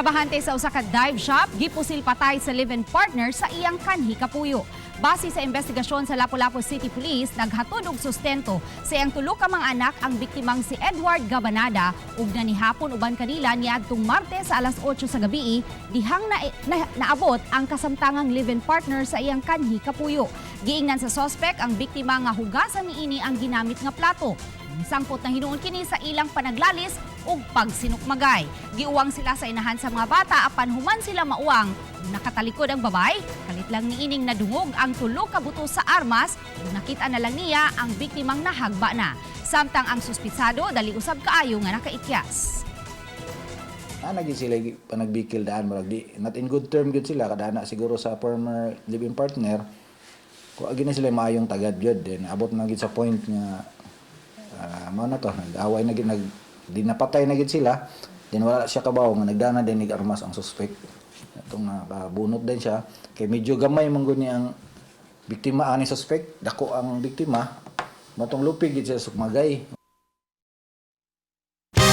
Trabahante sa usa ka dive shop, gipusil patay sa live-in partner sa iyang kanhi kapuyo. Base sa investigasyon sa Lapu-Lapu City Police, naghatod og sustento sa iyang tulo ka mga anak ang biktimang si Edward Gabanada ug nanihapon uban kanila niadtong Martes sa alas 8 sa gabi dihang naabot ang kasamtangang live-in partner sa iyang kanhi kapuyo. Giingnan sa suspect ang biktima nga hugasan niini ang ginamit nga plato. Sangpot na hinuon kini sa ilang panaglalis ug pagsinukmagay. Giuwang sila sa inahan sa mga bata apan human sila mauwang. Nakatalikod ang babay, kalit lang niining nadungog ang tulo ka buto sa armas ug nakita na lang niya ang biktimang nahagba na. Samtang ang suspitsado dali usab kaayo nga nakaikyas. Naging sila panagbikil daan mo not in good term gud sila kada na siguro sa former living partner. Kung agi na sila maayong tagad gyud then abot na gid sa point nga mao na to nag-away na gid di napatay na gid sila then wala siya kabaw nga nagdana din armas ang suspect atong nakabunot din siya kay medyo gamay man gud ni ang biktima ani suspect dako ang biktima matong lupig gid siya sukmagay.